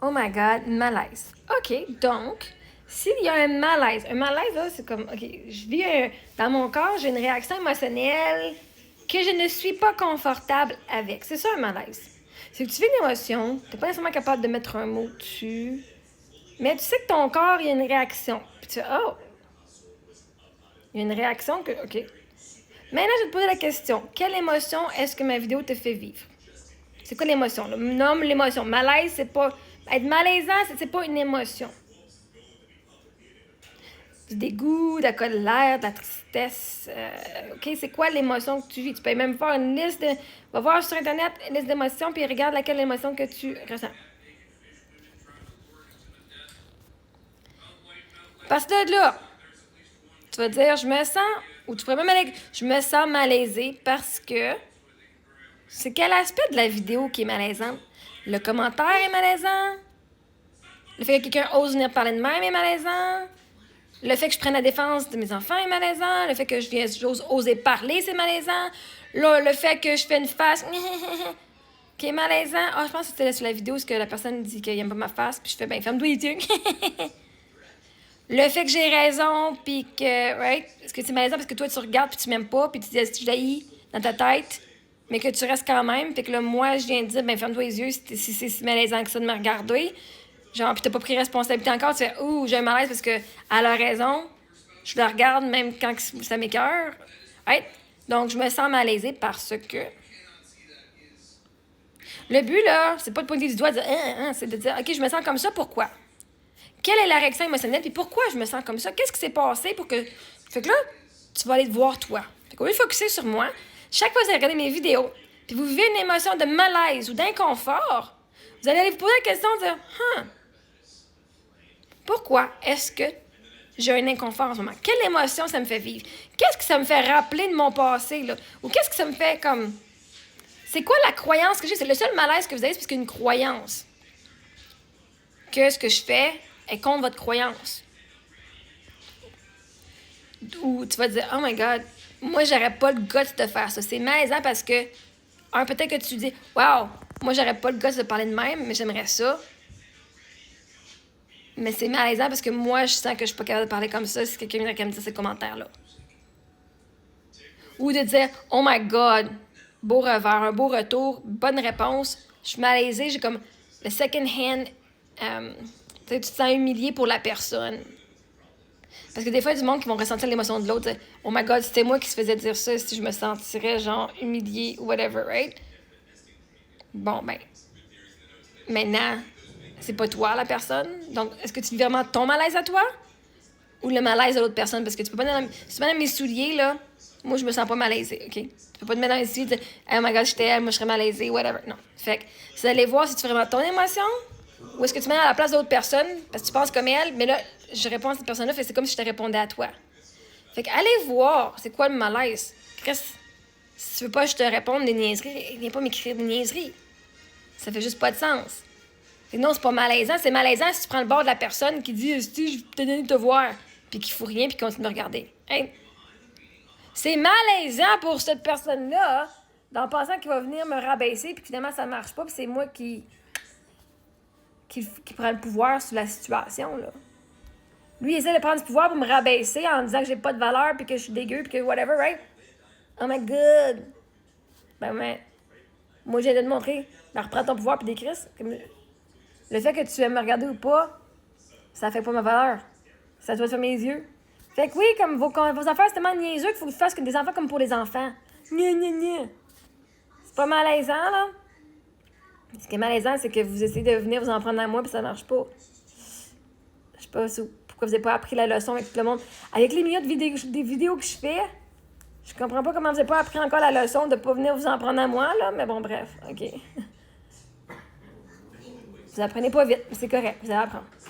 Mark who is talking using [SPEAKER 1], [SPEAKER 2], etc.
[SPEAKER 1] Oh my God, malaise. OK, donc, s'il y a un malaise, là, c'est comme, OK, dans mon corps, j'ai une réaction émotionnelle que je ne suis pas confortable avec. C'est ça un malaise. C'est que tu vis une émotion, tu n'es pas nécessairement capable de mettre un mot dessus, mais tu sais que ton corps, il y a une réaction. Puis tu fais, oh, il y a une réaction que, OK. Maintenant, je vais te poser la question. Quelle émotion est-ce que ma vidéo te fait vivre? C'est quoi l'émotion? Nomme l'émotion. Malaise, c'est pas... Être malaisant, c'est pas une émotion. Du dégoût, de la colère, de la tristesse. OK, c'est quoi l'émotion que tu vis? Tu peux même faire une liste de... Va voir sur Internet une liste d'émotions, puis regarde laquelle émotion que tu ressens. Parce que là, tu vas dire, je me sens... Ou tu pourrais même aller... Je me sens malaisée parce que... C'est quel aspect de la vidéo qui est malaisant? Le commentaire est malaisant? Le fait que quelqu'un ose venir parler de même est malaisant? Le fait que je prenne la défense de mes enfants est malaisant? Le fait que j'ose oser parler, c'est malaisant? Là, le fait que je fais une face qui est malaisant? Ah, je pense que c'était sur la vidéo où la personne dit qu'elle n'aime pas ma face, puis je fais, ben, ferme-toi les yeux. Le fait que j'ai raison, puis que, right? Est-ce que c'est malaisant parce que toi, tu regardes, puis tu m'aimes pas, puis tu dis, est-ce que je l'haïs dans ta tête? Mais que tu restes quand même, puis que là, moi, je viens de dire, ben ferme-toi les yeux si c'est si malaisant que ça de me regarder. Genre, puis t'as pas pris responsabilité encore, tu fais, ouh, j'ai un malaise parce qu'elle a raison. Je la regarde même quand ça m'écoeure. Right? Donc, je me sens malaisée parce que... Le but, là, c'est pas de pointer du doigt, de dire, c'est de dire, OK, je me sens comme ça, pourquoi? Quelle est la réaction émotionnelle, puis pourquoi je me sens comme ça? Qu'est-ce qui s'est passé pour que... Fait que là, tu vas aller te voir toi. Fait qu'au lieu de focusser sur moi, chaque fois que vous allez regarder mes vidéos, puis vous vivez une émotion de malaise ou d'inconfort, vous allez aller vous poser la question de dire, pourquoi est-ce que j'ai un inconfort en ce moment? Quelle émotion ça me fait vivre? Qu'est-ce que ça me fait rappeler de mon passé, là? Ou qu'est-ce que ça me fait comme... C'est quoi la croyance que j'ai? C'est le seul malaise que vous avez, c'est parce qu'il y a une croyance. Que ce que je fais est contre votre croyance. Ou tu vas te dire, oh my God, moi, j'aurais pas le goût de faire ça. C'est malaisant parce que, peut-être que tu dis, wow, moi, j'aurais pas le goût de parler de même, mais j'aimerais ça. Mais c'est malaisant parce que moi, je sens que je suis pas capable de parler comme ça si quelqu'un vient me dire ces commentaires-là. Ou de dire, oh my God, beau revers, un beau retour, bonne réponse. Je suis malaisée, j'ai comme le second hand. Tu te sens humilié pour la personne. Parce que des fois, il y a du monde qui vont ressentir l'émotion de l'autre. Oh my God, c'était moi qui se faisait dire ça, si je me sentirais genre humiliée ou whatever, right? Bon, ben, maintenant, c'est pas toi la personne. Donc, est-ce que tu vis vraiment ton malaise à toi ou le malaise de l'autre personne? Parce que tu peux pas si tu mets dans mes souliers, là, moi, je me sens pas malaisée, OK? Tu peux pas te mettre dans les souliers et dire, oh my God, j'étais elle, moi, je serais malaisée, whatever. Non. Fait que, c'est d'aller voir si tu fais vraiment ton émotion ou est-ce que tu mets à la place d'autres personnes parce que tu penses comme elle, mais là, je réponds à cette personne-là, fait que c'est comme si je te répondais à toi. Fait que, allez voir, c'est quoi le malaise? Chris, si tu veux pas que je te réponde des niaiseries, viens pas m'écrire des niaiseries. Ça fait juste pas de sens. Et non, c'est pas malaisant. C'est malaisant si tu prends le bord de la personne qui dit « Si, je t'ai donné de te voir », puis qui fout rien, puis qui continue de regarder. Hey. C'est malaisant pour cette personne-là, en pensant qu'il va venir me rabaisser, puis finalement, ça marche pas, puis c'est moi qui prend le pouvoir sur la situation, là. Lui, il essaie de prendre du pouvoir pour me rabaisser en disant que j'ai pas de valeur, puis que je suis dégueu, puis que whatever, right? Oh my God! Ben, moi, j'ai de te montrer. Ben, reprends ton pouvoir, puis décris. Le fait que tu aimes me regarder ou pas, ça fait pas ma valeur. Ça doit faire mes yeux. Fait que oui, comme vos affaires, c'est tellement niaiseux qu'il faut que vous fassiez des enfants comme pour les enfants. C'est pas malaisant, là. Ce qui est malaisant, c'est que vous essayez de venir vous en prendre à moi, puis ça marche pas. Je sais pas pourquoi vous n'avez pas appris la leçon avec tout le monde. Avec les minutes des vidéos que je fais, je comprends pas comment vous n'avez pas appris encore la leçon de pas venir vous en prendre à moi, là. Mais bon, bref, OK. Vous apprenez pas vite, mais c'est correct, vous allez apprendre.